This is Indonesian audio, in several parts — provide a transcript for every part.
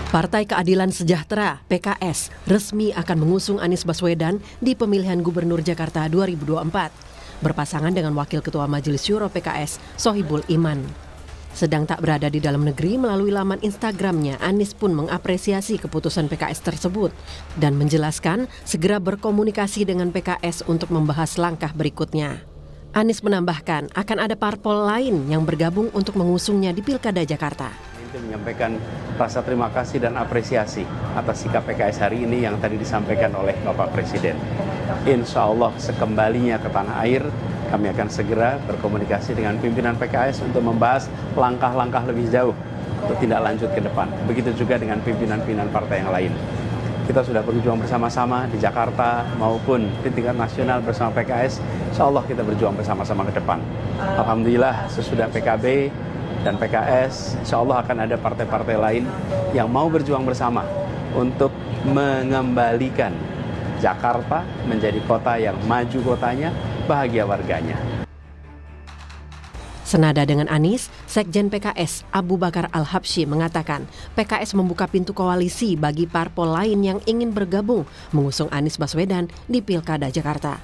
Partai Keadilan Sejahtera (PKS) resmi akan mengusung Anies Baswedan di pemilihan Gubernur Jakarta 2024, berpasangan dengan Wakil Ketua Majelis Syuro PKS, Sohibul Iman. Sedang tak berada di dalam negeri, melalui laman Instagramnya, Anies pun mengapresiasi keputusan PKS tersebut dan menjelaskan segera berkomunikasi dengan PKS untuk membahas langkah berikutnya. Anies menambahkan akan ada parpol lain yang bergabung untuk mengusungnya di Pilkada Jakarta. Menyampaikan rasa terima kasih dan apresiasi atas sikap PKS hari ini yang tadi disampaikan oleh Bapak Presiden. Insya Allah sekembalinya ke tanah air, kami akan segera berkomunikasi dengan pimpinan PKS untuk membahas langkah-langkah lebih jauh untuk tindak lanjut ke depan. Begitu juga dengan pimpinan-pimpinan partai yang lain. Kita sudah berjuang bersama-sama di Jakarta maupun di tingkat nasional bersama PKS. Insya Allah kita berjuang bersama-sama ke depan. Alhamdulillah sesudah PKB dan PKS, insya Allah akan ada partai-partai lain yang mau berjuang bersama untuk mengembalikan Jakarta menjadi kota yang maju kotanya, bahagia warganya. Senada dengan Anies, Sekjen PKS Abu Bakar Al-Habsyi mengatakan PKS membuka pintu koalisi bagi parpol lain yang ingin bergabung mengusung Anies Baswedan di Pilkada Jakarta,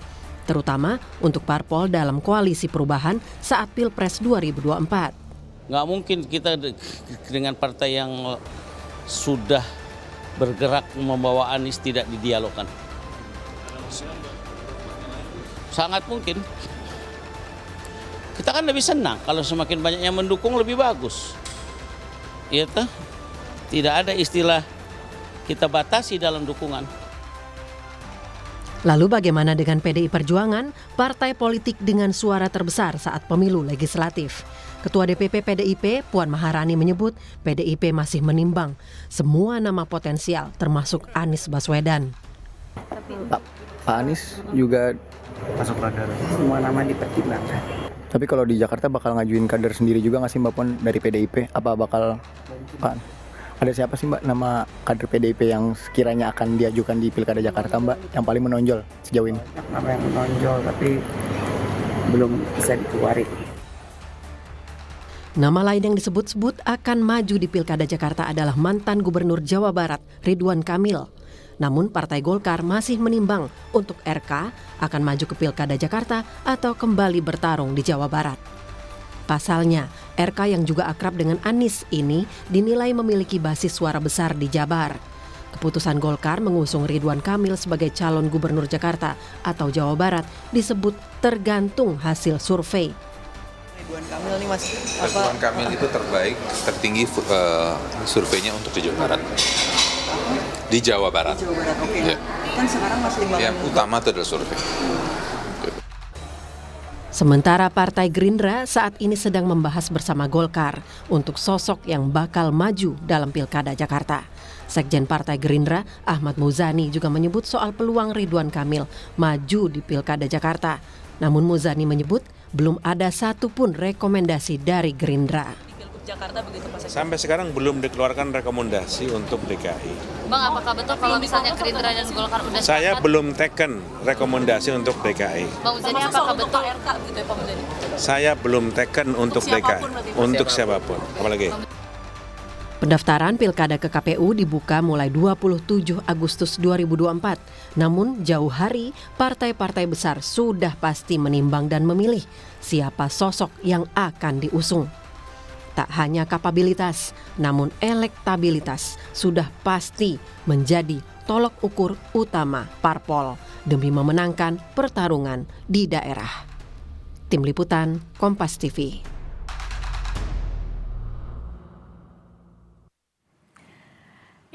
terutama untuk parpol dalam koalisi perubahan saat Pilpres 2024. Nggak mungkin kita dengan partai yang sudah bergerak membawa Anies tidak didialogkan. Sangat mungkin. Kita kan lebih senang kalau semakin banyak yang mendukung lebih bagus. Iya toh? Tidak ada istilah kita batasi dalam dukungan. Lalu bagaimana dengan PDI Perjuangan, partai politik dengan suara terbesar saat pemilu legislatif? Ketua DPP PDIP, Puan Maharani menyebut PDIP masih menimbang semua nama potensial termasuk Anies Baswedan. Pak Anies juga masuk radar. Semua nama dipertimbangkan. Tapi kalau di Jakarta bakal ngajuin kader sendiri juga nggak sih Mbak Puan dari PDIP? Apa bakal Pak? Ada siapa sih Mbak nama kader PDIP yang sekiranya akan diajukan di Pilkada Jakarta Mbak yang paling menonjol sejauh ini? Nama yang menonjol tapi belum bisa dikeluarin. Nama lain yang disebut-sebut akan maju di Pilkada Jakarta adalah mantan Gubernur Jawa Barat Ridwan Kamil. Namun Partai Golkar masih menimbang untuk RK akan maju ke Pilkada Jakarta atau kembali bertarung di Jawa Barat. Pasalnya, RK yang juga akrab dengan Anies ini dinilai memiliki basis suara besar di Jabar. Keputusan Golkar mengusung Ridwan Kamil sebagai calon Gubernur Jakarta atau Jawa Barat disebut tergantung hasil survei. Ridwan Kamil itu tertinggi surveinya untuk di Jawa Barat. Di Jawa Barat. Jawa Barat, oke. Ya. Kan sekarang masih yang utama itu adalah survei. Sementara Partai Gerindra saat ini sedang membahas bersama Golkar untuk sosok yang bakal maju dalam Pilkada Jakarta. Sekjen Partai Gerindra, Ahmad Muzani juga menyebut soal peluang Ridwan Kamil maju di Pilkada Jakarta. Namun Muzani menyebut belum ada satupun rekomendasi dari Gerindra. Jakarta begitu Pak Sekjen? Sampai sekarang belum dikeluarkan rekomendasi untuk DKI. Bang, apakah betul kalau misalnya Gerindra dan Golkar udah Saya belum taken rekomendasi untuk DKI. Bang Muzani, apakah betul RK gitu ya Pak Muzani? Saya belum taken untuk DKI. Untuk siapapun. Apalagi? Pendaftaran Pilkada ke KPU dibuka mulai 27 Agustus 2024. Namun jauh hari, partai-partai besar sudah pasti menimbang dan memilih siapa sosok yang akan diusung. Tak hanya kapabilitas, namun elektabilitas sudah pasti menjadi tolok ukur utama parpol demi memenangkan pertarungan di daerah. Tim Liputan, Kompas TV.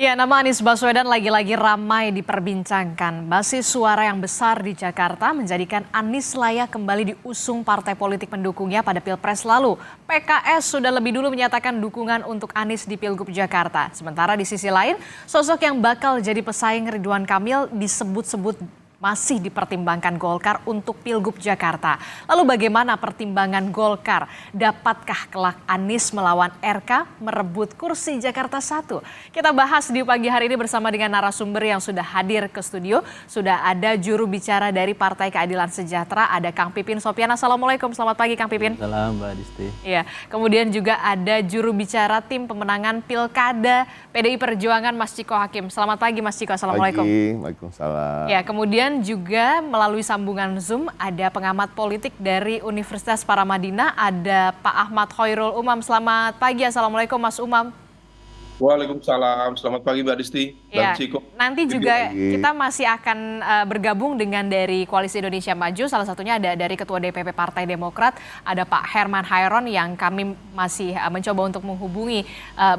Ya, nama Anies Baswedan lagi-lagi ramai diperbincangkan. Basis suara yang besar di Jakarta menjadikan Anies layak kembali diusung partai politik pendukungnya pada Pilpres lalu. PKS sudah lebih dulu menyatakan dukungan untuk Anies di Pilgub Jakarta. Sementara di sisi lain, sosok yang bakal jadi pesaing Ridwan Kamil disebut-sebut masih dipertimbangkan Golkar untuk Pilgub Jakarta. Lalu bagaimana pertimbangan Golkar? Dapatkah kelak Anies melawan RK merebut kursi Jakarta 1? Kita bahas di pagi hari ini bersama dengan narasumber yang sudah hadir ke studio. Sudah ada juru bicara dari Partai Keadilan Sejahtera, ada Kang Pipin Sopyan. Assalamualaikum, selamat pagi Kang Pipin. Salam Mbak Disti. Iya, kemudian juga ada juru bicara tim pemenangan Pilkada PDI Perjuangan Mas Ciko Hakim. Selamat pagi Mas Ciko, assalamualaikum. Waalaikumsalam. Ya, kemudian juga melalui sambungan Zoom ada pengamat politik dari Universitas Paramadina, ada Pak Ahmad Khairul Umam. Selamat pagi, assalamualaikum Mas Umam. Waalaikumsalam, selamat pagi Mbak Disti dan Ya, Ciko. nanti juga kita masih akan bergabung dengan dari Koalisi Indonesia Maju, salah satunya ada dari Ketua DPP Partai Demokrat, ada Pak Herman Hairon yang kami masih mencoba untuk menghubungi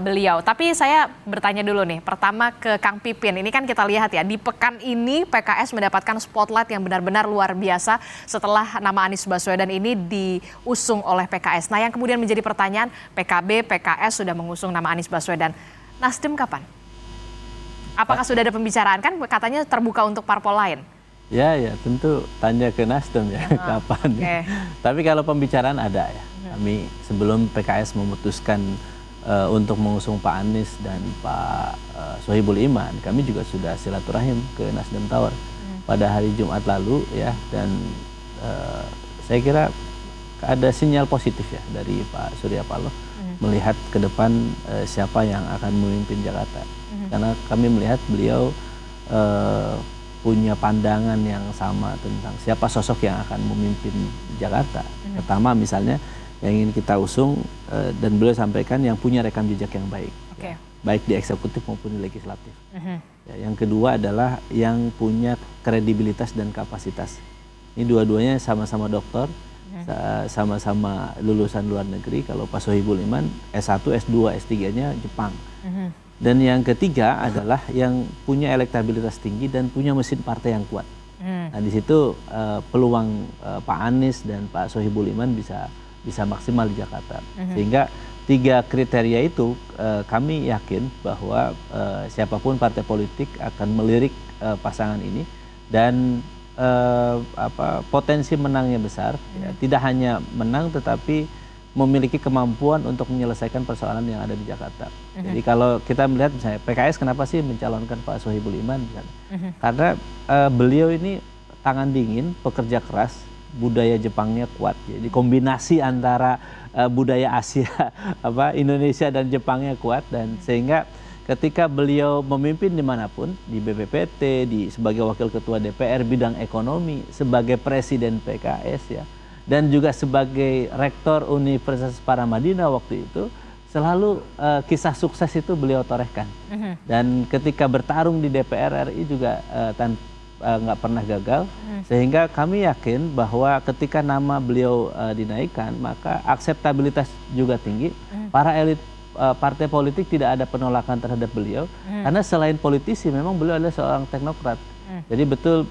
beliau. Tapi saya bertanya dulu nih, pertama ke Kang Pipin, ini kan kita lihat ya, di pekan ini PKS mendapatkan spotlight yang benar-benar luar biasa setelah nama Anies Baswedan ini diusung oleh PKS. Nah yang kemudian menjadi pertanyaan, PKB, PKS sudah mengusung nama Anies Baswedan. Nasdem kapan? Apakah sudah ada pembicaraan? Kan katanya terbuka untuk parpol lain. Ya, tentu tanya ke Nasdem ya kapan. Okay. Tapi kalau pembicaraan ada ya. Kami sebelum PKS memutuskan untuk mengusung Pak Anies dan Pak Sohibul Iman, kami juga sudah silaturahim ke Nasdem Tower pada hari Jumat lalu ya. Dan saya kira ada sinyal positif ya dari Pak Surya Paloh melihat ke depan siapa yang akan memimpin Jakarta. Karena kami melihat beliau punya pandangan yang sama tentang siapa sosok yang akan memimpin Jakarta. Pertama misalnya yang ingin kita usung dan beliau sampaikan yang punya rekam jejak yang baik. Okay. Ya, baik di eksekutif maupun di legislatif. Ya, yang kedua adalah yang punya kredibilitas dan kapasitas. Ini dua-duanya sama-sama doktor, sama-sama lulusan luar negeri. Kalau Pak Sohibul Iman S1, S2, S3-nya Jepang. Dan yang ketiga adalah yang punya elektabilitas tinggi dan punya mesin partai yang kuat. Nah di situ peluang Pak Anies dan Pak Sohibul Iman bisa maksimal di Jakarta. Sehingga tiga kriteria itu kami yakin bahwa siapapun partai politik akan melirik pasangan ini dan potensi menangnya besar, ya, tidak hanya menang tetapi memiliki kemampuan untuk menyelesaikan persoalan yang ada di Jakarta. Jadi kalau kita melihat misalnya PKS kenapa sih mencalonkan Pak Sohibul Iman? Karena beliau ini tangan dingin, pekerja keras, budaya Jepangnya kuat. Jadi kombinasi antara budaya Asia, Indonesia dan Jepangnya kuat, dan sehingga ketika beliau memimpin dimanapun, di BPPT, sebagai wakil ketua DPR bidang ekonomi, sebagai presiden PKS ya, dan juga sebagai rektor Universitas Paramadina waktu itu, selalu kisah sukses itu beliau torehkan. Dan ketika bertarung di DPR RI juga nggak pernah gagal, sehingga kami yakin bahwa ketika nama beliau dinaikkan, maka akseptabilitas juga tinggi, para elit partai politik tidak ada penolakan terhadap beliau karena selain politisi memang beliau adalah seorang teknokrat. Jadi betul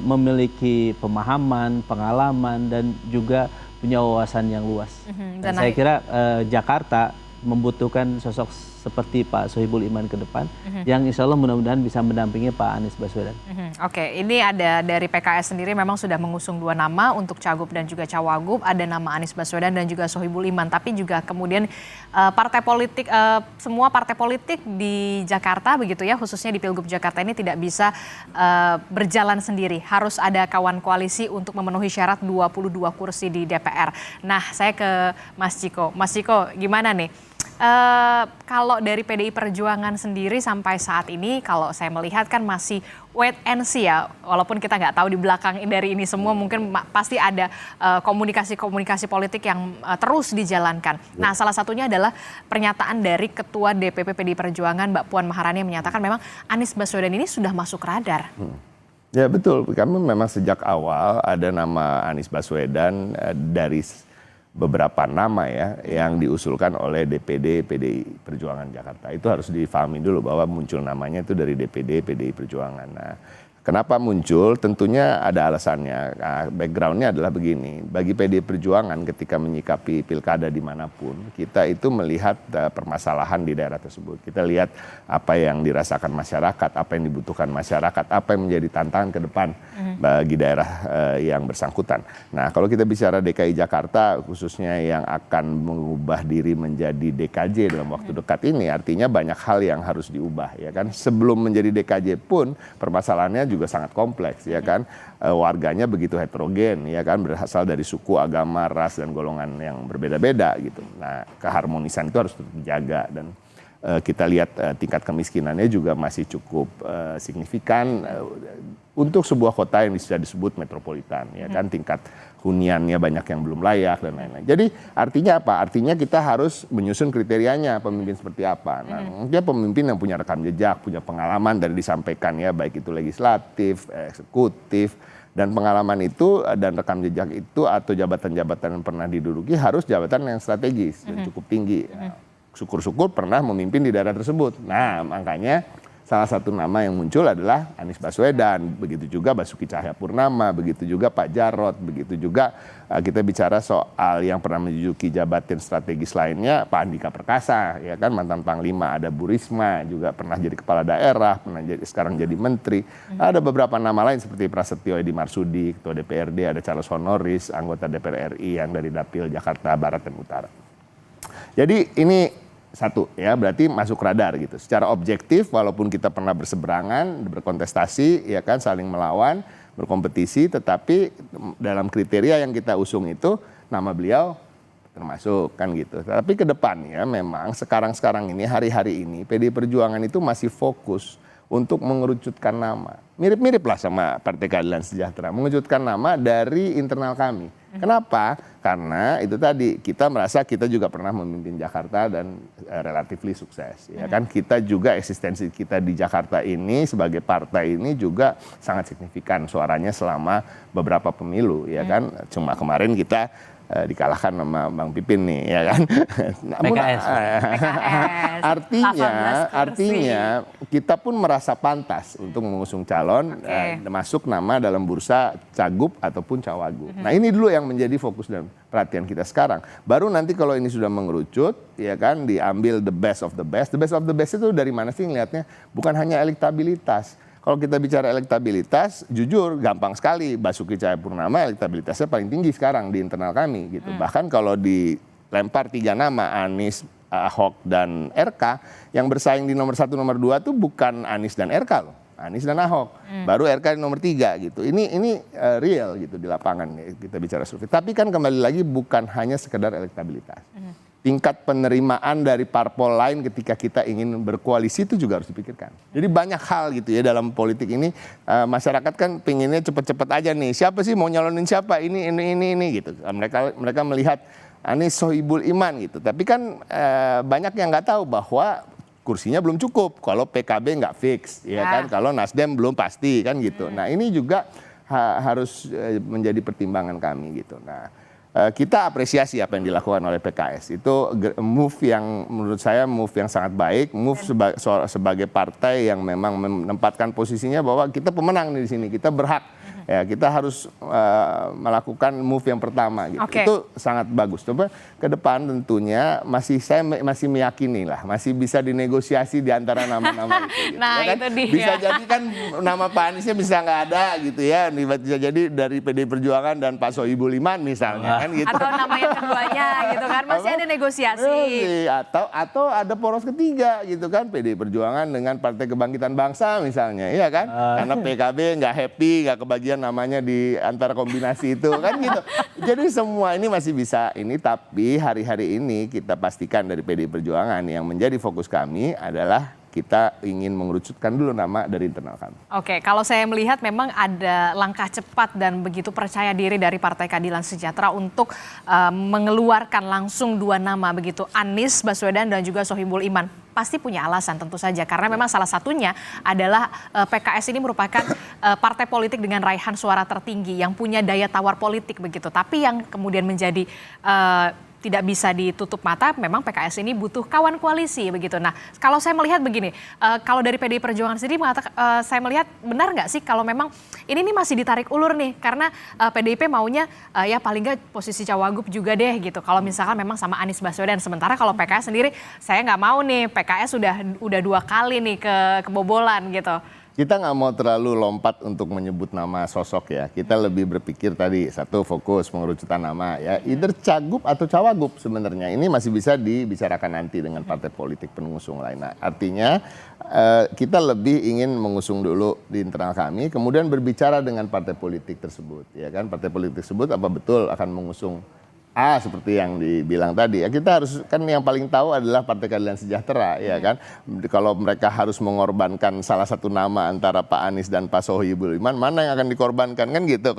memiliki pemahaman, pengalaman dan juga punya wawasan yang luas. Dan saya kira Jakarta membutuhkan sosok seperti Pak Sohibul Iman ke depan yang insya Allah mudah-mudahan bisa mendampingi Pak Anies Baswedan. Oke, ini ada dari PKS sendiri memang sudah mengusung dua nama untuk Cagup dan juga Cawagup, ada nama Anies Baswedan dan juga Sohibul Iman, tapi juga kemudian partai politik, semua partai politik di Jakarta begitu ya, khususnya di Pilgub Jakarta ini tidak bisa berjalan sendiri, harus ada kawan koalisi untuk memenuhi syarat 22 kursi di DPR. Nah, saya ke Mas Ciko. Mas Ciko, gimana nih? Kalau dari PDI Perjuangan sendiri sampai saat ini, kalau saya melihat kan masih wait and see ya, walaupun kita nggak tahu di belakang dari ini semua mungkin pasti ada komunikasi-komunikasi politik yang terus dijalankan. Nah, salah satunya adalah pernyataan dari Ketua DPP PDI Perjuangan Mbak Puan Maharani yang menyatakan memang Anies Baswedan ini sudah masuk radar. Ya betul, kami memang sejak awal ada nama Anies Baswedan dari beberapa nama ya yang diusulkan oleh DPD PDI Perjuangan Jakarta. Itu harus difahami dulu bahwa muncul namanya itu dari DPD PDI Perjuangan. Nah, Kenapa muncul? Tentunya ada alasannya. Nah, backgroundnya adalah begini, bagi PDI Perjuangan ketika menyikapi pilkada dimanapun, kita itu melihat permasalahan di daerah tersebut. Kita lihat apa yang dirasakan masyarakat, apa yang dibutuhkan masyarakat, apa yang menjadi tantangan ke depan bagi daerah yang bersangkutan. Nah, kalau kita bicara DKI Jakarta, khususnya yang akan mengubah diri menjadi DKJ dalam waktu dekat ini, artinya banyak hal yang harus diubah, ya kan? Sebelum menjadi DKJ pun permasalahannya juga sangat kompleks, ya kan, warganya begitu heterogen, ya kan, berasal dari suku, agama, ras dan golongan yang berbeda-beda gitu. Nah, keharmonisan itu harus tetap dijaga dan kita lihat tingkat kemiskinannya juga masih cukup signifikan untuk sebuah kota yang bisa disebut metropolitan, ya kan, tingkat huniannya banyak yang belum layak dan lain-lain. Jadi artinya apa? Artinya kita harus menyusun kriterianya pemimpin seperti apa. Nah, dia pemimpin yang punya rekam jejak, punya pengalaman dari disampaikan, ya, baik itu legislatif, eksekutif, dan pengalaman itu dan rekam jejak itu atau jabatan-jabatan yang pernah diduduki harus jabatan yang strategis dan cukup tinggi. Syukur-syukur pernah memimpin di daerah tersebut. Nah, makanya salah satu nama yang muncul adalah Anies Baswedan, begitu juga Basuki Cahayapurnama, begitu juga Pak Jarot, begitu juga kita bicara soal yang pernah menduduki jabatan strategis lainnya, Pak Andika Perkasa, ya kan, mantan Panglima, ada Bu Risma, juga pernah jadi kepala daerah, sekarang jadi menteri. Ada beberapa nama lain seperti Prasetyo Edi Marsudi, Ketua DPRD, ada Charles Honoris, anggota DPR RI yang dari Dapil Jakarta Barat dan Utara. Jadi ini satu, ya, berarti masuk radar gitu. Secara objektif, walaupun kita pernah berseberangan, berkontestasi, ya kan, saling melawan, berkompetisi, tetapi dalam kriteria yang kita usung itu nama beliau termasuk, kan gitu. Tapi ke depannya memang sekarang ini, hari-hari ini PDI Perjuangan itu masih fokus untuk mengerucutkan nama. Mirip-mirip lah sama Partai Keadilan Sejahtera, mengerucutkan nama dari internal kami. Kenapa? Karena itu tadi, kita merasa kita juga pernah memimpin Jakarta dan relatively sukses, ya kan. Kita juga eksistensi kita di Jakarta ini sebagai partai ini juga sangat signifikan suaranya selama beberapa pemilu, ya kan. Cuma kemarin kita dikalahkan sama Bang Pipin nih, ya kan. Namun, PKS. artinya kita pun merasa pantas untuk mengusung calon, masuk nama dalam bursa cagup ataupun cawagup. Nah, ini dulu yang menjadi fokus dan perhatian kita sekarang. Baru nanti kalau ini sudah mengerucut, ya kan, diambil the best of the best. The best of the best itu dari mana sih ngelihatnya? Bukan hanya elektabilitas. Kalau kita bicara elektabilitas, jujur gampang sekali. Basuki Cahayapurnama elektabilitasnya paling tinggi sekarang di internal kami gitu. Bahkan kalau dilempar 3 nama, Anies, Ahok, dan RK, yang bersaing di nomor 1, nomor 2 tuh bukan Anies dan RK loh. Anies dan Ahok. Baru RK di nomor 3 gitu. Ini real gitu di lapangan, kita bicara survei. Tapi kan kembali lagi bukan hanya sekedar elektabilitas. Tingkat penerimaan dari parpol lain ketika kita ingin berkoalisi itu juga harus dipikirkan. Jadi banyak hal gitu ya dalam politik ini, masyarakat kan pinginnya cepet-cepet aja nih, siapa sih mau nyalonin siapa, ini gitu. Mereka melihat Anies Sohibul Iman gitu. Tapi kan banyak yang nggak tahu bahwa kursinya belum cukup kalau PKB nggak fix, ya kan, kalau Nasdem belum pasti, kan gitu. Nah, ini juga harus menjadi pertimbangan kami gitu. Nah, kita apresiasi apa yang dilakukan oleh PKS. Itu move yang menurut saya sangat baik, move sebagai partai yang memang menempatkan posisinya bahwa kita pemenang di sini, kita berhak. Ya, kita harus melakukan move yang pertama gitu. Itu sangat bagus. Coba ke depan tentunya saya masih meyakini lah, masih bisa dinegosiasi di antara nama-nama itu. Gitu, nah, ya kan? itu dia. Bisa jadi kan nama Pak Aniesnya bisa nggak ada gitu ya. Bisa jadi dari PDI Perjuangan dan Pak Sohibul Iman misalnya kan gitu. Atau nama yang keduanya gitu kan, masih ada negosiasi. Atau ada poros ketiga gitu kan, PDI Perjuangan dengan Partai Kebangkitan Bangsa misalnya, iya kan? Karena PKB nggak happy, nggak kebagian namanya di antara kombinasi itu kan gitu. Jadi semua ini masih bisa ini, tapi hari-hari ini kita pastikan dari PDI Perjuangan yang menjadi fokus kami adalah kita ingin mengerucutkan dulu nama dari internal kami. Oke, kalau saya melihat memang ada langkah cepat dan begitu percaya diri dari Partai Keadilan Sejahtera untuk mengeluarkan langsung 2 nama begitu, Anies Baswedan dan juga Sohibul Iman. Pasti punya alasan tentu saja, karena memang salah satunya adalah PKS ini merupakan partai politik dengan raihan suara tertinggi yang punya daya tawar politik begitu. Tapi yang kemudian menjadi tidak bisa ditutup mata, memang PKS ini butuh kawan koalisi begitu. Nah, kalau saya melihat begini, kalau dari PDI Perjuangan sendiri saya melihat benar nggak sih kalau memang ini nih masih ditarik ulur nih, karena PDIP maunya ya paling nggak posisi cawagup juga deh gitu. Kalau misalkan memang sama Anies Baswedan, sementara kalau PKS sendiri saya nggak mau nih, PKS udah 2 kali nih kebobolan gitu. Kita nggak mau terlalu lompat untuk menyebut nama sosok ya. Kita lebih berpikir tadi, satu fokus pengerucutan nama ya. Either cagup atau cawagup sebenarnya. Ini masih bisa dibicarakan nanti dengan partai politik pengusung lain. Nah, artinya kita lebih ingin mengusung dulu di internal kami, kemudian berbicara dengan partai politik tersebut. Ya kan, partai politik tersebut apa betul akan mengusung seperti yang dibilang tadi ya, kita harus kan yang paling tahu adalah Partai Keadilan Sejahtera ya kan. Kalau mereka harus mengorbankan salah satu nama antara Pak Anies dan Pak Sohibul Iman, mana yang akan dikorbankan kan gitu.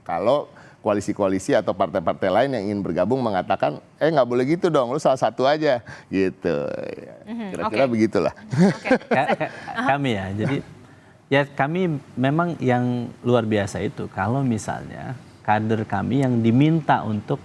Kalau koalisi-koalisi atau partai-partai lain yang ingin bergabung mengatakan nggak boleh gitu dong, lu salah satu aja gitu. Kira-kira begitulah. Kami ya, jadi ya kami memang yang luar biasa itu kalau misalnya kader kami yang diminta untuk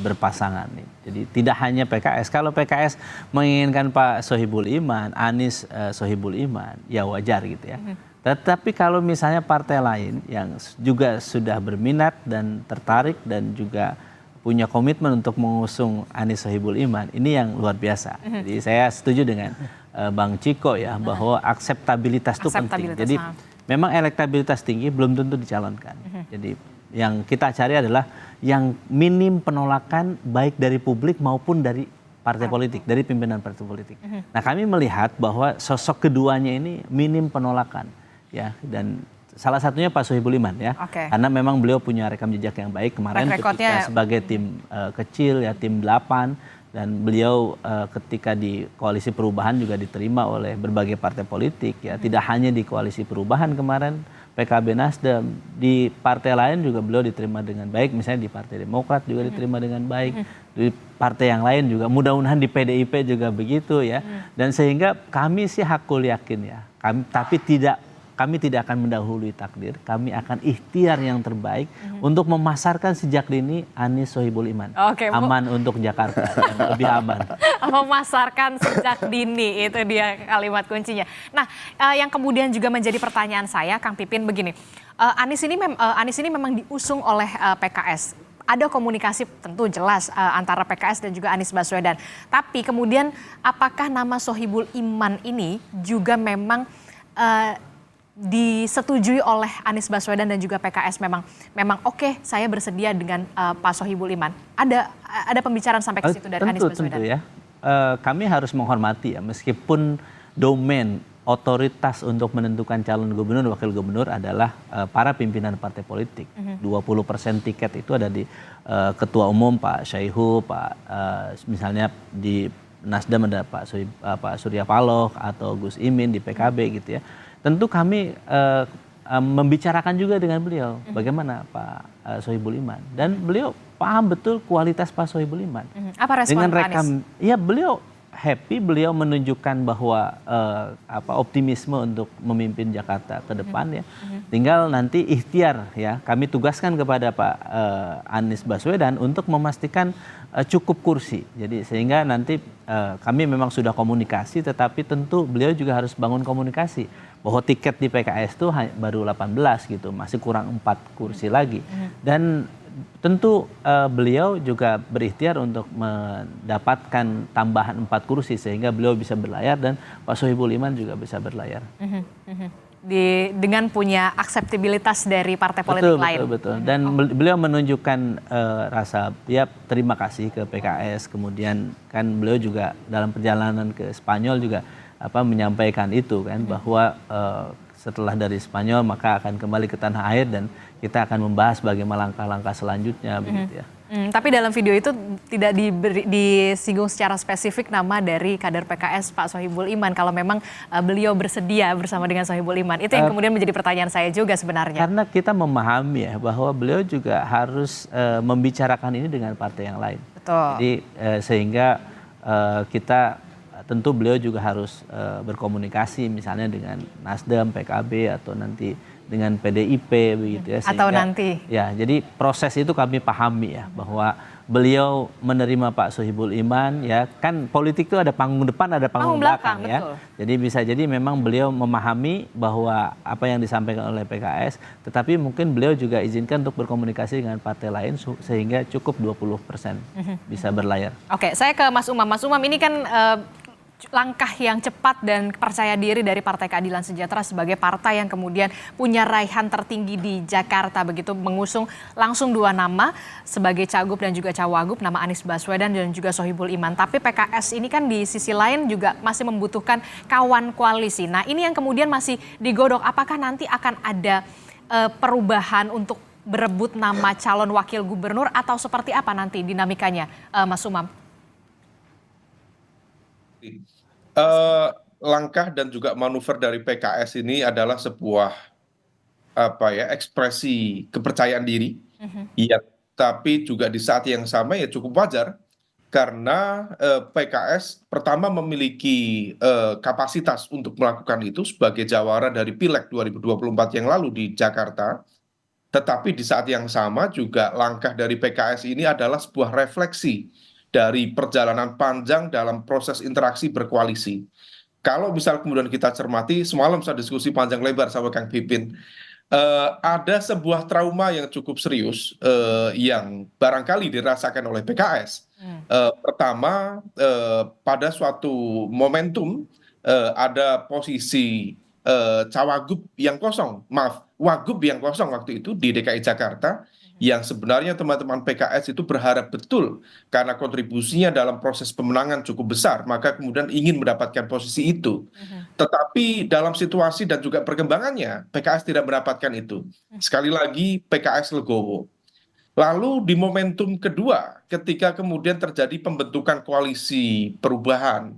berpasangan nih. Jadi tidak hanya PKS. Kalau PKS menginginkan Pak Sohibul Iman, Anies Sohibul Iman, ya wajar gitu ya. Tetapi kalau misalnya partai lain yang juga sudah berminat dan tertarik dan juga punya komitmen untuk mengusung Anies Sohibul Iman, ini yang luar biasa. Jadi saya setuju dengan Bang Ciko ya, bahwa akseptabilitas itu penting. Jadi memang elektabilitas tinggi belum tentu dicalonkan. Jadi yang kita cari adalah yang minim penolakan baik dari publik maupun dari partai politik, dari pimpinan partai politik. Nah, kami melihat bahwa sosok keduanya ini minim penolakan ya, dan salah satunya Pak Sohibul Iman ya. Karena memang beliau punya rekam jejak yang baik kemarin ketika sebagai tim kecil ya, tim 8, dan beliau ketika di Koalisi Perubahan juga diterima oleh berbagai partai politik ya, tidak hanya di Koalisi Perubahan kemarin, PKB, Nasdem, di partai lain juga beliau diterima dengan baik, misalnya di Partai Demokrat juga diterima dengan baik, di partai yang lain juga, mudah-mudahan di PDIP juga begitu ya. Dan sehingga kami sih hakul yakin ya, kami tidak akan mendahului takdir, kami akan ikhtiar yang terbaik untuk memasarkan sejak dini Anies Sohibul Iman. Aman untuk Jakarta, yang lebih aman. Memasarkan sejak dini, itu dia kalimat kuncinya. Nah, yang kemudian juga menjadi pertanyaan saya, Kang Pipin, begini. Anies ini memang diusung oleh PKS. Ada komunikasi tentu jelas antara PKS dan juga Anies Baswedan. Tapi kemudian apakah nama Sohibul Iman ini juga memang disetujui oleh Anies Baswedan dan juga PKS, memang oke, saya bersedia dengan Pak Sohibul Iman. Ada pembicaraan sampai ke situ dari Anies Baswedan? Tentu ya. Kami harus menghormati ya, meskipun domain otoritas untuk menentukan calon gubernur dan wakil gubernur adalah para pimpinan partai politik. 20% tiket itu ada di Ketua Umum Pak Syaihu, misalnya di Nasdem ada Pak Surya Paloh atau Gus Imin di PKB gitu ya. Tentu kami membicarakan juga dengan beliau bagaimana Pak Sohibul Iman, dan beliau paham betul kualitas Pak Sohibul Iman. Apa respon dengan Pak Anies? Ya beliau happy, beliau menunjukkan bahwa optimisme untuk memimpin Jakarta ke depan ya. Tinggal nanti ikhtiar ya, kami tugaskan kepada Pak Anies Baswedan untuk memastikan cukup kursi. Jadi sehingga nanti kami memang sudah komunikasi, tetapi tentu beliau juga harus bangun komunikasi bahwa tiket di PKS itu baru 18 gitu, masih kurang 4 kursi lagi. Dan tentu beliau juga berikhtiar untuk mendapatkan tambahan 4 kursi sehingga beliau bisa berlayar dan Pak Sohibul Iman juga bisa berlayar. Dengan punya akseptabilitas dari partai politik lain. Betul. Dan beliau menunjukkan rasa terima kasih ke PKS. Kemudian kan beliau juga dalam perjalanan ke Spanyol juga menyampaikan itu kan, bahwa setelah dari Spanyol maka akan kembali ke tanah air dan kita akan membahas bagaimana langkah-langkah selanjutnya begitu ya. Tapi dalam video itu tidak disinggung secara spesifik nama dari kader PKS Pak Sohibul Iman, kalau memang beliau bersedia bersama dengan Sohibul Iman. Itu yang kemudian menjadi pertanyaan saya juga sebenarnya. Karena kita memahami ya bahwa beliau juga harus membicarakan ini dengan partai yang lain. Betul. Jadi sehingga kita tentu beliau juga harus berkomunikasi misalnya dengan Nasdem, PKB atau nanti dengan PDIP begitu ya. Atau Sehingga, nanti. ya, jadi proses itu kami pahami ya bahwa beliau menerima Pak Sohibul Iman ya, kan politik itu ada panggung depan ada panggung belakang ya. betul. Jadi bisa jadi memang beliau memahami bahwa apa yang disampaikan oleh PKS, tetapi mungkin beliau juga izinkan untuk berkomunikasi dengan partai lain sehingga cukup 20% bisa berlayar. Oke, saya ke Mas Umam. Mas Umam, ini kan langkah yang cepat dan percaya diri dari Partai Keadilan Sejahtera sebagai partai yang kemudian punya raihan tertinggi di Jakarta, begitu mengusung langsung 2 nama sebagai cagup dan juga cawagup, nama Anies Baswedan dan juga Sohibul Iman. Tapi PKS ini kan di sisi lain juga masih membutuhkan kawan koalisi. Nah, ini yang kemudian masih digodok, apakah nanti akan ada perubahan untuk berebut nama calon wakil gubernur atau seperti apa nanti dinamikanya, Mas Umam? Langkah dan juga manuver dari PKS ini adalah sebuah ekspresi kepercayaan diri, ya, tapi juga di saat yang sama ya cukup wajar karena PKS pertama memiliki kapasitas untuk melakukan itu sebagai jawara dari Pileg 2024 yang lalu di Jakarta. Tetapi di saat yang sama juga langkah dari PKS ini adalah sebuah refleksi dari perjalanan panjang dalam proses interaksi berkoalisi. Kalau misal kemudian kita cermati, semalam saya diskusi panjang lebar sama Kang Pipin, ada sebuah trauma yang cukup serius yang barangkali dirasakan oleh PKS. Pertama, pada suatu momentum ada posisi cawagup yang kosong, wagub yang kosong waktu itu di DKI Jakarta, yang sebenarnya teman-teman PKS itu berharap betul karena kontribusinya dalam proses pemenangan cukup besar, maka kemudian ingin mendapatkan posisi itu. Tetapi dalam situasi dan juga perkembangannya, PKS tidak mendapatkan itu. Sekali lagi, PKS legowo. Lalu di momentum kedua, ketika kemudian terjadi pembentukan koalisi perubahan,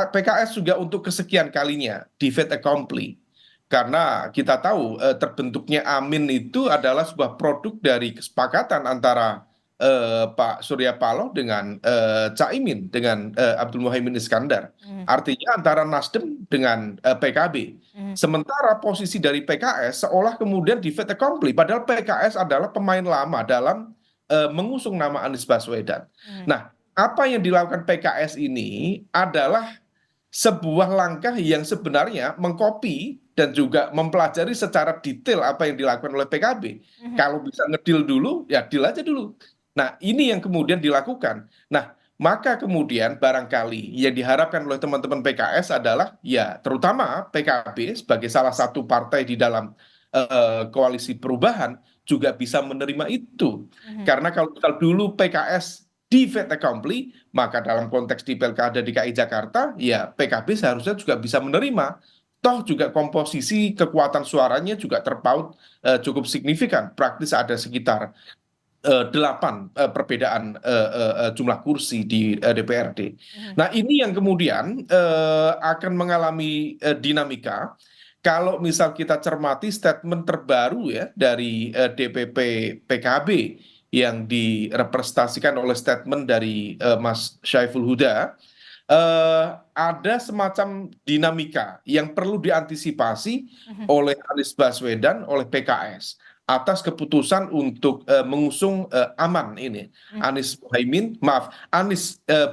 PKS juga untuk kesekian kalinya di fait accompli. Karena kita tahu terbentuknya Amin itu adalah sebuah produk dari kesepakatan antara Pak Surya Paloh dengan Caimin, dengan Abdul Muhaimin Iskandar. Artinya antara Nasdem dengan PKB. Sementara posisi dari PKS seolah kemudian di fait accompli, padahal PKS adalah pemain lama dalam mengusung nama Anies Baswedan. Nah, apa yang dilakukan PKS ini adalah sebuah langkah yang sebenarnya mengkopi dan juga mempelajari secara detail apa yang dilakukan oleh PKB. Kalau bisa ngedil dulu, ya deal aja dulu. Nah, ini yang kemudian dilakukan. Nah, maka kemudian barangkali yang diharapkan oleh teman-teman PKS adalah ya terutama PKB sebagai salah satu partai di dalam koalisi perubahan juga bisa menerima itu. Karena kalau dulu PKS di fait accompli, maka dalam konteks di Pilkada DKI Jakarta, ya PKB seharusnya juga bisa menerima. Toh juga komposisi kekuatan suaranya juga terpaut cukup signifikan. Praktis ada sekitar 8 perbedaan jumlah kursi di DPRD. Nah, ini yang kemudian akan mengalami dinamika. Kalau misal kita cermati statement terbaru ya dari DPP PKB yang direpresentasikan oleh statement dari Mas Syaiful Huda, ada semacam dinamika yang perlu diantisipasi oleh Anies Baswedan, oleh PKS atas keputusan untuk mengusung Aman ini, Anies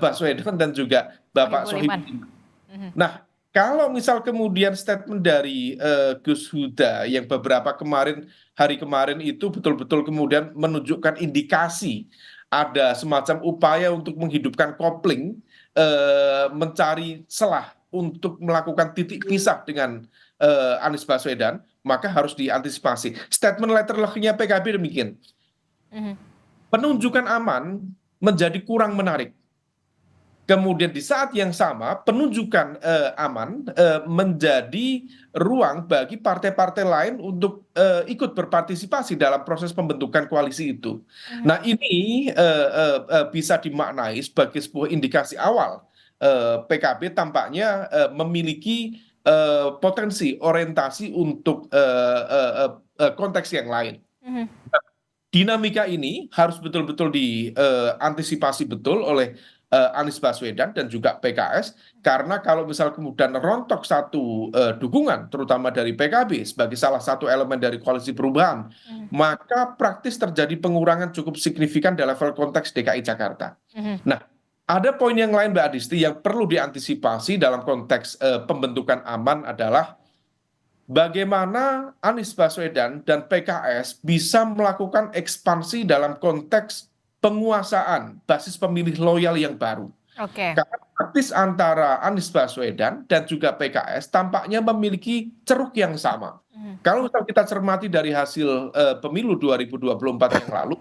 Baswedan dan juga Bapak Sohibul Iman. Nah, kalau misal kemudian statement dari Gus Huda yang beberapa hari kemarin itu betul-betul kemudian menunjukkan indikasi ada semacam upaya untuk menghidupkan kopling, mencari celah untuk melakukan titik pisah dengan Anies Baswedan, maka harus diantisipasi. Statement letternya PKB demikian. Penunjukan Aman menjadi kurang menarik. Kemudian di saat yang sama penunjukan Aman menjadi ruang bagi partai-partai lain untuk ikut berpartisipasi dalam proses pembentukan koalisi itu. Nah, ini bisa dimaknai sebagai sebuah indikasi awal PKB tampaknya memiliki potensi orientasi untuk konteks yang lain. Dinamika ini harus betul-betul diantisipasi betul oleh Anies Baswedan dan juga PKS, karena kalau misal kemudian rontok satu dukungan terutama dari PKB sebagai salah satu elemen dari koalisi perubahan, maka praktis terjadi pengurangan cukup signifikan dalam level konteks DKI Jakarta. Nah, ada poin yang lain Mbak Adisti yang perlu diantisipasi dalam konteks pembentukan aman adalah bagaimana Anies Baswedan dan PKS bisa melakukan ekspansi dalam konteks penguasaan basis pemilih loyal yang baru. Karena praktis antara Anies Baswedan dan juga PKS tampaknya memiliki ceruk yang sama. Kalau misal kita cermati dari hasil pemilu 2024 yang lalu,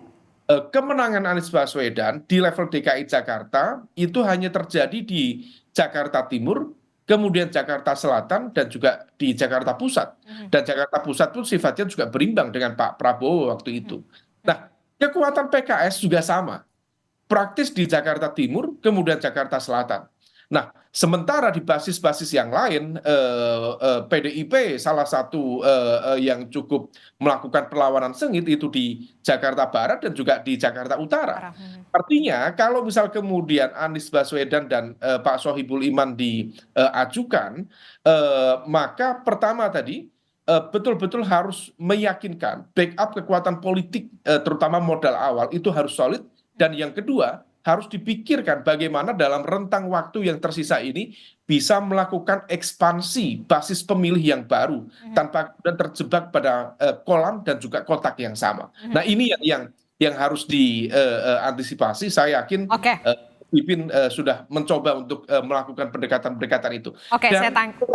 kemenangan Anies Baswedan di level DKI Jakarta itu hanya terjadi di Jakarta Timur, kemudian Jakarta Selatan, dan juga di Jakarta Pusat. Dan Jakarta Pusat pun sifatnya juga berimbang dengan Pak Prabowo waktu itu. Nah, kekuatan PKS juga sama. Praktis di Jakarta Timur, kemudian Jakarta Selatan. Nah, sementara di basis-basis yang lain, PDIP salah satu yang cukup melakukan perlawanan sengit itu di Jakarta Barat dan juga di Jakarta Utara. Artinya, kalau misal kemudian Anies Baswedan dan Pak Sohibul Iman diajukan, maka pertama tadi, betul-betul harus meyakinkan backup kekuatan politik, terutama modal awal, itu harus solid. Dan yang kedua, harus dipikirkan bagaimana dalam rentang waktu yang tersisa ini bisa melakukan ekspansi basis pemilih yang baru tanpa kemudian terjebak pada kolam dan juga kotak yang sama. Nah, ini yang harus diantisipasi. Saya yakin Pipin sudah mencoba untuk melakukan pendekatan-pendekatan itu. Dan saya tangkap.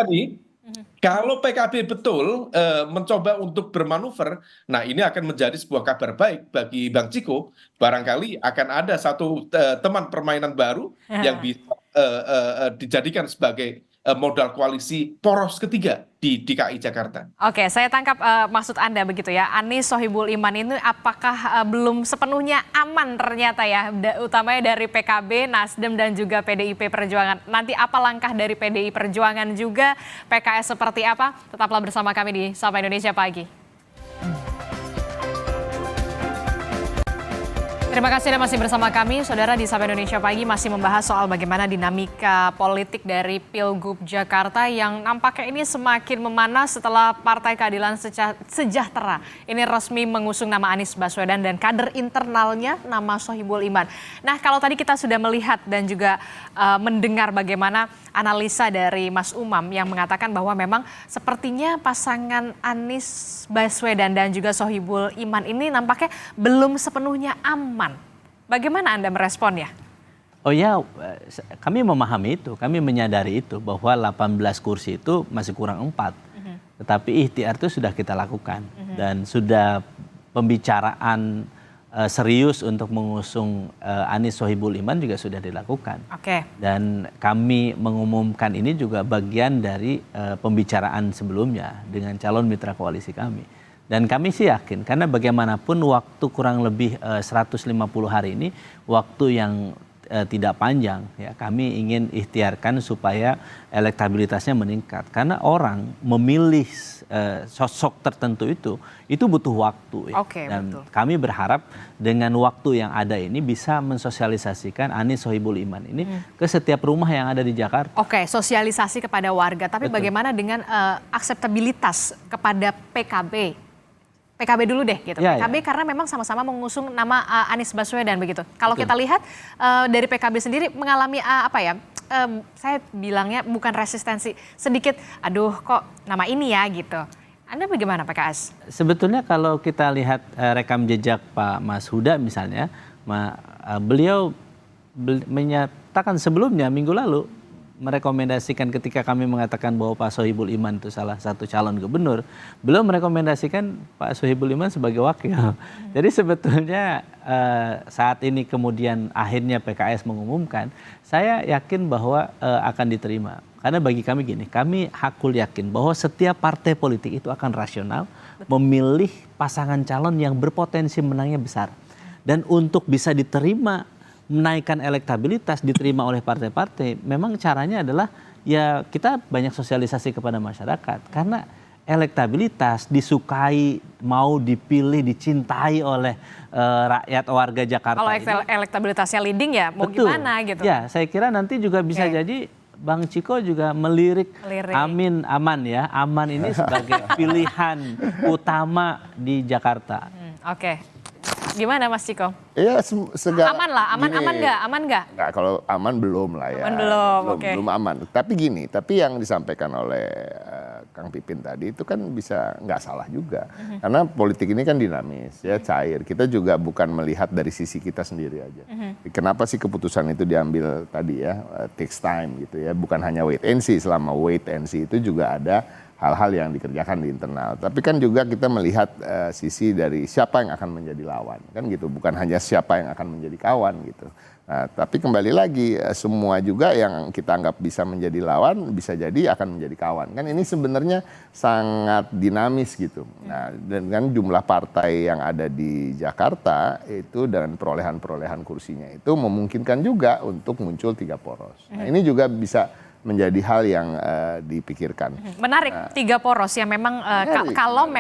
Kalau PKB betul mencoba untuk bermanuver, nah ini akan menjadi sebuah kabar baik bagi Bang Ciko. Barangkali akan ada satu teman permainan baru yang bisa dijadikan sebagai modal koalisi poros ketiga di DKI Jakarta. Oke, saya tangkap maksud Anda begitu ya. Anies Sohibul Iman ini apakah belum sepenuhnya aman ternyata ya, utamanya dari PKB, Nasdem dan juga PDIP Perjuangan. Nanti apa langkah dari PDI Perjuangan juga, PKS seperti apa? Tetaplah bersama kami di Sapa Indonesia Pagi. Terima kasih Anda masih bersama kami, Saudara, di Sapa Indonesia Pagi masih membahas soal bagaimana dinamika politik dari Pilgub Jakarta yang nampaknya ini semakin memanas setelah Partai Keadilan Sejahtera ini resmi mengusung nama Anies Baswedan dan kader internalnya nama Sohibul Iman. Nah, kalau tadi kita sudah melihat dan juga mendengar bagaimana analisa dari Mas Umam yang mengatakan bahwa memang sepertinya pasangan Anies Baswedan dan juga Sohibul Iman ini nampaknya belum sepenuhnya aman. Bagaimana Anda meresponnya? Oh ya, kami memahami itu, kami menyadari itu bahwa 18 kursi itu masih kurang 4. Tetapi ikhtiar itu sudah kita lakukan dan sudah pembicaraan serius untuk mengusung Anies Sohibul Iman juga sudah dilakukan. Dan kami mengumumkan ini juga bagian dari pembicaraan sebelumnya dengan calon mitra koalisi kami. Dan kami sih yakin, karena bagaimanapun waktu kurang lebih 150 hari ini, waktu yang tidak panjang, ya kami ingin ikhtiarkan supaya elektabilitasnya meningkat. Karena orang memilih sosok tertentu itu butuh waktu. Ya. Dan betul. Kami berharap dengan waktu yang ada ini bisa mensosialisasikan Anies Sohibul Iman ini ke setiap rumah yang ada di Jakarta. Sosialisasi kepada warga, tapi betul. Bagaimana dengan akseptabilitas kepada PKB? PKB dulu deh gitu. PKB karena memang sama-sama mengusung nama Anies Baswedan begitu. Kalau kita lihat dari PKB sendiri mengalami saya bilangnya bukan resistensi, sedikit aduh kok nama ini ya gitu. Anda bagaimana PKS? Sebetulnya kalau kita lihat rekam jejak Pak Mas Huda misalnya, beliau menyatakan sebelumnya minggu lalu merekomendasikan ketika kami mengatakan bahwa Pak Sohibul Iman itu salah satu calon gubernur, beliau merekomendasikan Pak Sohibul Iman sebagai wakil. Jadi sebetulnya saat ini kemudian akhirnya PKS mengumumkan, saya yakin bahwa akan diterima. Karena bagi kami gini, kami hakul yakin bahwa setiap partai politik itu akan rasional memilih pasangan calon yang berpotensi menangnya besar. Dan untuk bisa diterima, menaikkan elektabilitas, diterima oleh partai-partai, memang caranya adalah ya kita banyak sosialisasi kepada masyarakat. Karena elektabilitas, disukai, mau dipilih, dicintai oleh rakyat warga Jakarta. Kalau ini. elektabilitasnya leading ya mau Betul. gimana gitu. Ya, saya kira nanti juga bisa jadi Bang Ciko juga melirik Aman ya. Aman ini sebagai pilihan utama di Jakarta. Oke. Gimana Mas Ciko? Iya, Aman lah, aman nggak? Aman nggak? Nggak, kalau aman belum lah ya. Aman belum, oke. Belum aman. Tapi gini, tapi yang disampaikan oleh Kang Pipin tadi itu kan bisa nggak salah juga. Karena politik ini kan dinamis, ya cair. Kita juga bukan melihat dari sisi kita sendiri aja. Kenapa sih keputusan itu diambil tadi ya, takes time gitu ya. Bukan hanya wait and see, selama wait and see itu juga ada hal-hal yang dikerjakan di internal. Tapi kan juga kita melihat sisi dari siapa yang akan menjadi lawan. Kan gitu, bukan hanya siapa yang akan menjadi kawan gitu. Nah, tapi kembali lagi semua juga yang kita anggap bisa menjadi lawan bisa jadi akan menjadi kawan. Kan ini sebenarnya sangat dinamis gitu. Nah, dengan jumlah partai yang ada di Jakarta itu dan perolehan kursinya itu memungkinkan juga untuk muncul 3 poros. Nah, ini juga bisa menjadi hal yang dipikirkan. Menarik, 3 poros yang memang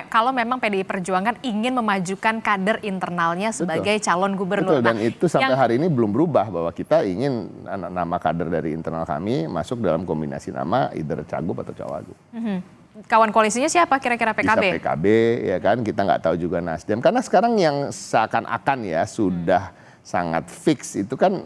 kalau memang PDI Perjuangan ingin memajukan kader internalnya sebagai calon gubernur. Betul, dan itu sampai hari ini belum berubah bahwa kita ingin nama kader dari internal kami masuk dalam kombinasi nama either Cagup atau Cawagup. Kawan koalisinya siapa kira-kira PKB? Bisa PKB ya kan, kita nggak tahu juga Nasdem. Karena sekarang yang seakan-akan ya sudah sangat fix itu kan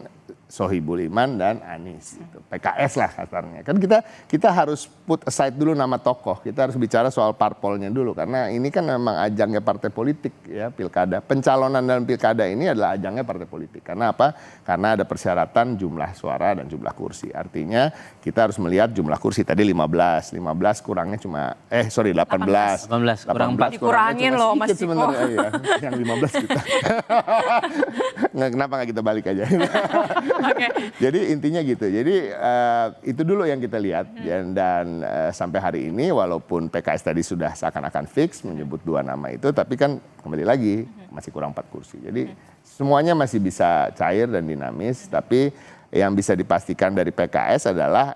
Sohibul Iman dan Anies, itu PKS lah kasarnya. Kan kita harus put aside dulu nama tokoh, kita harus bicara soal parpolnya dulu karena ini kan memang ajangnya partai politik ya, pilkada. Pencalonan dalam pilkada ini adalah ajangnya partai politik. Karena apa? Karena ada persyaratan jumlah suara dan jumlah kursi. Artinya kita harus melihat jumlah kursi tadi 15 kurangnya cuma 18 kurang 4. Dikurangin loh Mas Ciko. Sebenarnya ya, yang 15 kita. Kenapa nggak kita balik aja? Jadi intinya gitu. Jadi itu dulu yang kita lihat dan sampai hari ini walaupun PKS tadi sudah seakan-akan fix menyebut 2 nama itu, tapi kan kembali lagi masih kurang 4 kursi. Jadi semuanya masih bisa cair dan dinamis. Tapi yang bisa dipastikan dari PKS adalah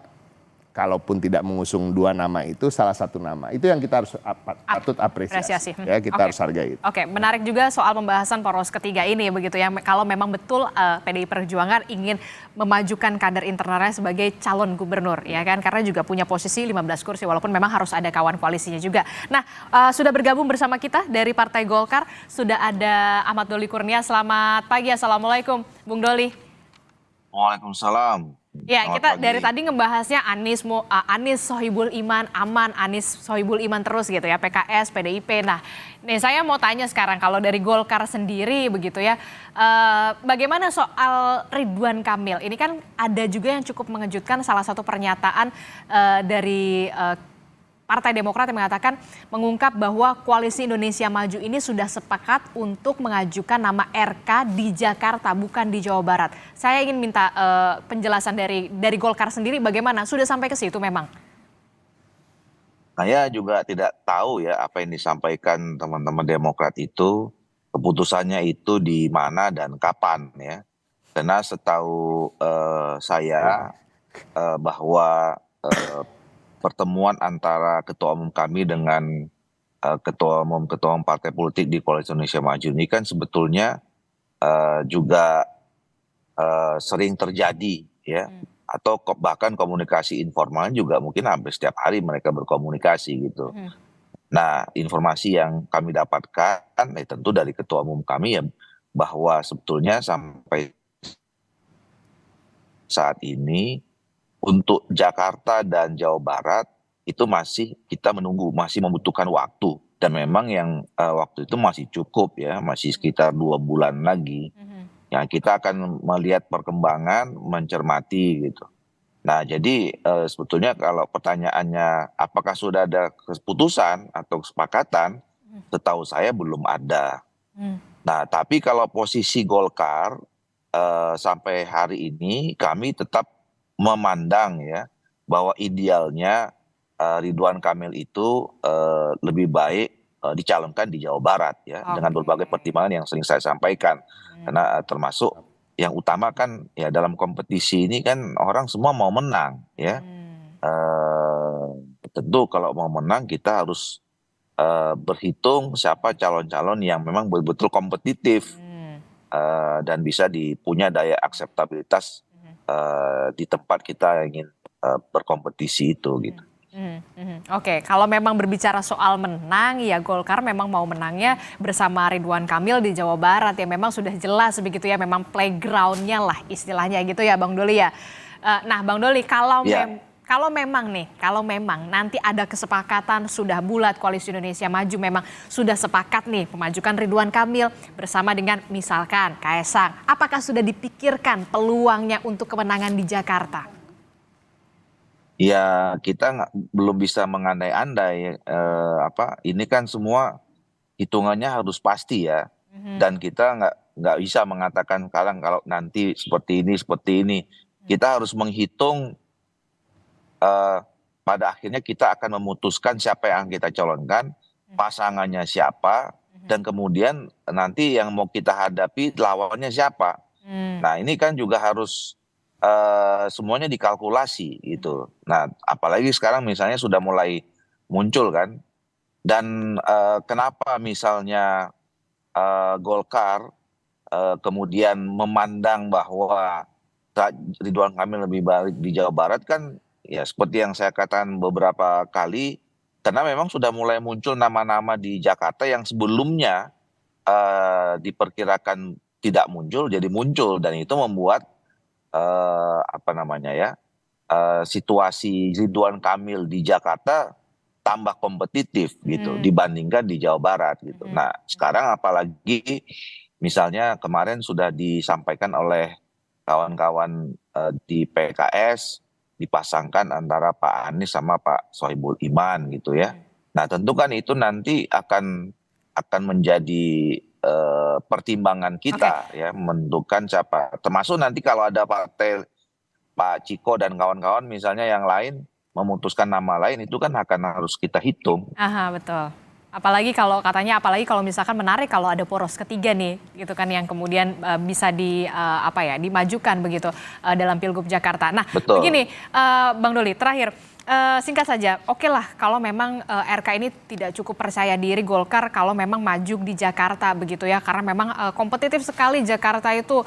kalaupun tidak mengusung 2 nama itu, salah satu nama. Itu yang kita harus patut apresiasi. Ya, kita harus hargai itu. Oke, menarik juga soal pembahasan poros ketiga ini begitu ya. Kalau memang betul PDI Perjuangan ingin memajukan kader internalnya sebagai calon gubernur ya kan, karena juga punya posisi 15 kursi walaupun memang harus ada kawan koalisinya juga. Nah, sudah bergabung bersama kita dari Partai Golkar sudah ada Ahmad Doli Kurnia. Selamat pagi, assalamualaikum Bung Doli. Waalaikumsalam. Ya, kita dari tadi ngebahasnya Anies Sohibul Iman, Aman, Anies Sohibul Iman terus gitu ya, PKS, PDIP. Nah, nih saya mau tanya sekarang kalau dari Golkar sendiri begitu ya, bagaimana soal Ridwan Kamil? Ini kan ada juga yang cukup mengejutkan, salah satu pernyataan dari Partai Demokrat yang mengungkap bahwa Koalisi Indonesia Maju ini sudah sepakat untuk mengajukan nama RK di Jakarta, bukan di Jawa Barat. Saya ingin minta penjelasan dari Golkar sendiri bagaimana, sudah sampai ke situ memang? Saya juga tidak tahu ya apa yang disampaikan teman-teman Demokrat itu, keputusannya itu di mana dan kapan ya. Karena setahu saya bahwa pertemuan antara ketua umum kami dengan ketua umum partai politik di Koalisi Indonesia Maju ini kan sebetulnya juga sering terjadi ya, atau bahkan komunikasi informal juga mungkin hampir setiap hari mereka berkomunikasi gitu. Nah, informasi yang kami dapatkan tentu dari ketua umum kami ya, bahwa sebetulnya sampai saat ini untuk Jakarta dan Jawa Barat itu masih kita menunggu, masih membutuhkan waktu. Dan memang yang waktu itu masih cukup ya, masih sekitar 2 bulan lagi. Yang kita akan melihat perkembangan, mencermati gitu. Nah jadi sebetulnya kalau pertanyaannya apakah sudah ada keputusan atau kesepakatan, setahu saya belum ada. Nah tapi kalau posisi Golkar sampai hari ini kami tetap memandang ya bahwa idealnya Ridwan Kamil itu lebih baik dicalonkan di Jawa Barat ya, dengan berbagai pertimbangan yang sering saya sampaikan. Karena termasuk yang utama kan ya dalam kompetisi ini kan orang semua mau menang ya. Tentu kalau mau menang kita harus berhitung siapa calon-calon yang memang betul-betul kompetitif dan bisa punya daya akseptabilitas di tempat kita ingin berkompetisi itu gitu. Oke, kalau memang berbicara soal menang, ya Golkar memang mau menangnya bersama Ridwan Kamil di Jawa Barat ya, memang sudah jelas begitu ya, memang playgroundnya lah istilahnya gitu ya Bang Doli ya. Nah Bang Doli, kalau memang nanti ada kesepakatan sudah bulat Koalisi Indonesia Maju memang sudah sepakat nih memajukan Ridwan Kamil bersama dengan misalkan Kaesang, apakah sudah dipikirkan peluangnya untuk kemenangan di Jakarta? Ya kita belum bisa mengandai-andai, ini kan semua hitungannya harus pasti ya, dan kita nggak bisa mengatakan kalau nanti seperti ini, kita harus menghitung pada akhirnya kita akan memutuskan siapa yang kita calonkan, pasangannya siapa, dan kemudian nanti yang mau kita hadapi lawannya siapa. Nah ini kan juga harus semuanya dikalkulasi gitu. Nah, apalagi sekarang misalnya sudah mulai muncul kan. Dan kenapa misalnya Golkar kemudian memandang bahwa Ridwan Kamil lebih baik di Jawa Barat kan ya seperti yang saya katakan beberapa kali, karena memang sudah mulai muncul nama-nama di Jakarta yang sebelumnya diperkirakan tidak muncul jadi muncul, dan itu membuat situasi Ridwan Kamil di Jakarta tambah kompetitif gitu dibandingkan di Jawa Barat gitu. Nah sekarang apalagi misalnya kemarin sudah disampaikan oleh kawan-kawan di PKS dipasangkan antara Pak Anies sama Pak Sohibul Iman gitu ya. Nah tentu kan itu nanti akan menjadi pertimbangan kita ya, menentukan siapa, termasuk nanti kalau ada partai Pak Ciko dan kawan-kawan misalnya yang lain memutuskan nama lain, itu kan akan harus kita hitung. Betul. Apalagi kalau misalkan menarik kalau ada poros ketiga nih gitu kan yang kemudian bisa dimajukan begitu dalam Pilgub Jakarta. Nah, begini Bang Doli, terakhir singkat saja, oke lah kalau memang RK ini tidak cukup percaya diri Golkar kalau memang maju di Jakarta begitu ya, karena memang kompetitif sekali Jakarta itu,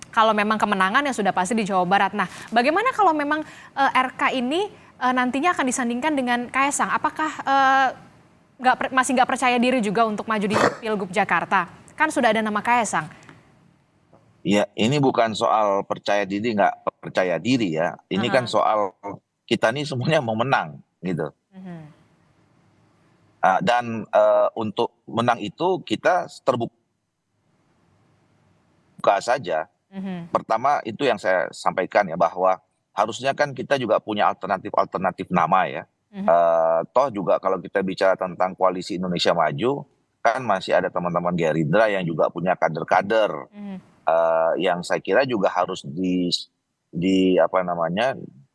kalau memang kemenangan ya sudah pasti di Jawa Barat. Nah, bagaimana kalau memang RK ini nantinya akan disandingkan dengan Kaesang, apakah masih nggak percaya diri juga untuk maju di Pilgub Jakarta? Kan sudah ada nama Kaesang. Ya, ini bukan soal percaya diri nggak percaya diri ya, ini kan soal kita nih semuanya mau menang gitu. Dan untuk menang itu kita terbuka saja. Pertama itu yang saya sampaikan ya, bahwa harusnya kan kita juga punya alternatif nama ya. Toh juga kalau kita bicara tentang Koalisi Indonesia Maju, kan masih ada teman-teman Gerindra yang juga punya kader-kader yang saya kira juga harus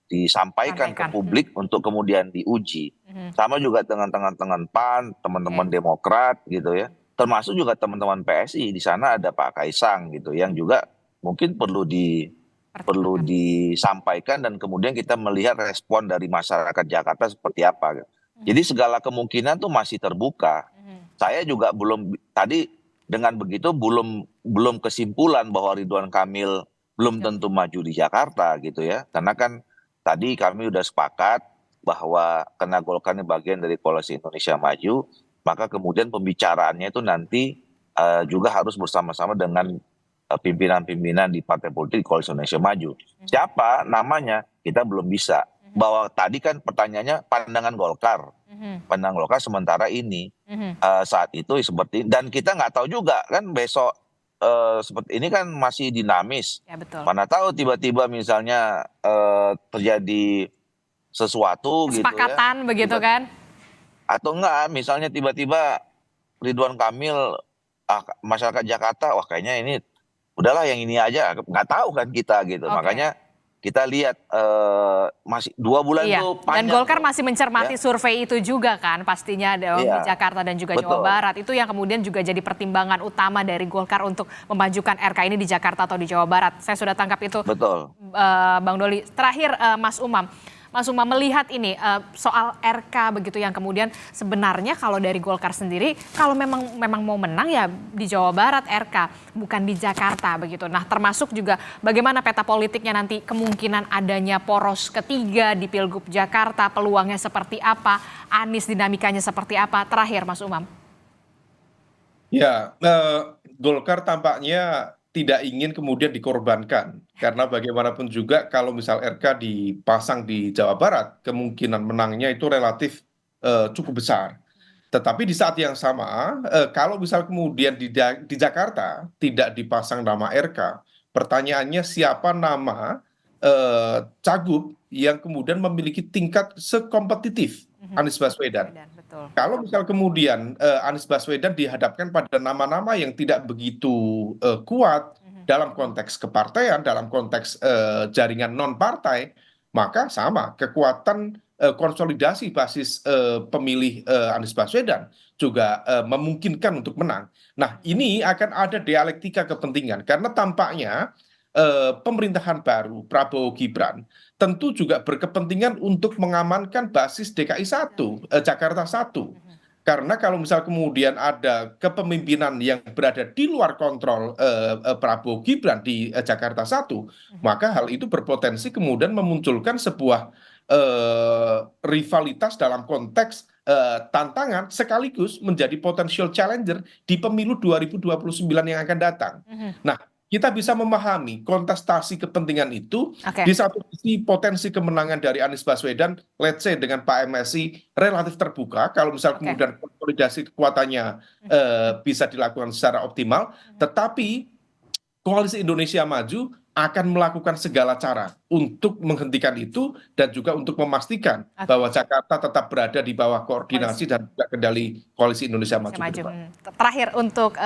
disampaikan ke publik untuk kemudian diuji. Sama juga dengan teman-teman PAN, teman-teman Demokrat gitu ya. Termasuk juga teman-teman PSI, di sana ada Pak Kaesang gitu yang juga mungkin perlu disampaikan, dan kemudian kita melihat respon dari masyarakat Jakarta seperti apa. Jadi segala kemungkinan tuh masih terbuka. Saya juga tadi dengan begitu belum kesimpulan bahwa Ridwan Kamil belum tentu maju di Jakarta gitu ya. Karena kan tadi kami udah sepakat bahwa karena Golkar ini bagian dari Koalisi Indonesia Maju, maka kemudian pembicaraannya itu nanti juga harus bersama-sama dengan pimpinan-pimpinan di partai politik di Koalisi Indonesia Maju. Siapa namanya kita belum bisa. Bahwa tadi kan pertanyaannya pandangan Golkar. Pandangan Golkar sementara ini saat itu seperti, dan kita nggak tahu juga kan besok seperti ini kan masih dinamis. Ya, betul. Mana tahu tiba-tiba misalnya terjadi sesuatu kesepakatan gitu ya. Begitu kan? Atau enggak misalnya tiba-tiba Ridwan Kamil masyarakat Jakarta, wah kayaknya ini udahlah yang ini aja, nggak tahu kan kita gitu. Makanya kita lihat masih 2 bulan itu panjang. Dan Golkar masih mencermati survei itu juga kan pastinya di Jakarta dan juga Jawa Barat. Itu yang kemudian juga jadi pertimbangan utama dari Golkar untuk memajukan RK ini di Jakarta atau di Jawa Barat. Saya sudah tangkap itu. Betul. Bang Doli. Terakhir Mas Umam, Mas Umam melihat ini soal RK begitu yang kemudian sebenarnya kalau dari Golkar sendiri kalau memang mau menang ya di Jawa Barat RK bukan di Jakarta begitu. Nah termasuk juga bagaimana peta politiknya nanti kemungkinan adanya poros ketiga di Pilgub Jakarta, peluangnya seperti apa, Anies dinamikanya seperti apa. Terakhir Mas Umam. Ya, Golkar tampaknya tidak ingin kemudian dikorbankan. Karena bagaimanapun juga kalau misal RK dipasang di Jawa Barat, kemungkinan menangnya itu relatif cukup besar. Tetapi di saat yang sama, kalau misal kemudian di Jakarta tidak dipasang nama RK, pertanyaannya siapa nama cagup yang kemudian memiliki tingkat sekompetitif Anies Baswedan. Kalau misal kemudian Anies Baswedan dihadapkan pada nama-nama yang tidak begitu kuat dalam konteks kepartaian, dalam konteks jaringan non-partai, maka sama kekuatan konsolidasi basis pemilih Anies Baswedan juga memungkinkan untuk menang. Nah, ini akan ada dialektika kepentingan karena tampaknya pemerintahan baru Prabowo Gibran tentu juga berkepentingan untuk mengamankan basis DKI 1, Jakarta 1. Karena kalau misal kemudian ada kepemimpinan yang berada di luar kontrol Prabowo Gibran di Jakarta 1, maka hal itu berpotensi kemudian memunculkan sebuah rivalitas dalam konteks tantangan sekaligus menjadi potential challenger di pemilu 2029 yang akan datang. Nah, kita bisa memahami kontestasi kepentingan itu. Di satu sisi potensi kemenangan dari Anies Baswedan, let's say dengan Pak MSI relatif terbuka, kalau misal kemudian konsolidasi kekuatannya bisa dilakukan secara optimal, tetapi Koalisi Indonesia Maju akan melakukan segala cara untuk menghentikan itu dan juga untuk memastikan bahwa Jakarta tetap berada di bawah koordinasi dan juga kendali Koalisi Indonesia Maju. Terakhir untuk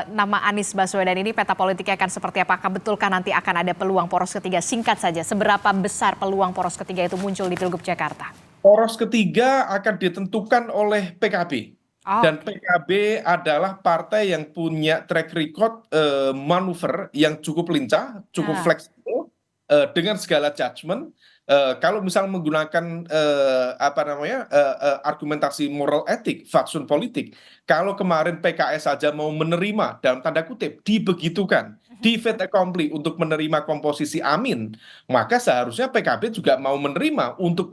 nama Anies Baswedan ini peta politiknya akan seperti apa? Betulkah nanti akan ada peluang poros ketiga? Singkat saja, seberapa besar peluang poros ketiga itu muncul di Pilgub Jakarta? Poros ketiga akan ditentukan oleh PKB. Dan PKB adalah partai yang punya track record manuver yang cukup lincah, cukup fleksibel dengan segala judgement. Kalau misal menggunakan argumentasi moral etik, fatsun politik, kalau kemarin PKS saja mau menerima dalam tanda kutip dibegitukan, di fait accompli untuk menerima komposisi Amin, maka seharusnya PKB juga mau menerima untuk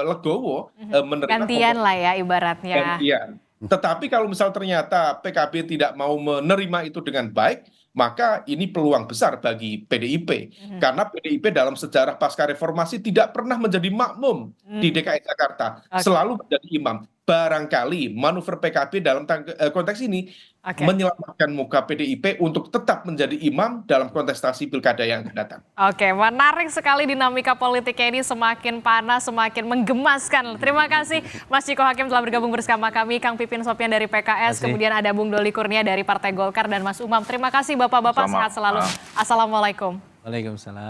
legowo menerima gantian lah ya ibaratnya. Gantian. Tetapi kalau misal ternyata PKB tidak mau menerima itu dengan baik, maka ini peluang besar bagi PDIP. Karena PDIP dalam sejarah pasca reformasi tidak pernah menjadi makmum di DKI Jakarta. Selalu menjadi imam. Barangkali manuver PKB dalam konteks ini menyelamatkan muka PDIP untuk tetap menjadi imam dalam kontestasi pilkada yang akan datang. Oke, menarik sekali dinamika politiknya ini semakin panas, semakin menggemaskan. Terima kasih Mas Ciko Hakim telah bergabung bersama kami, Kang Pipin Sopyan dari PKS, kemudian ada Bung Doli Kurnia dari Partai Golkar dan Mas Umam. Terima kasih Bapak-Bapak, sehat selalu. Assalamualaikum. Waalaikumsalam.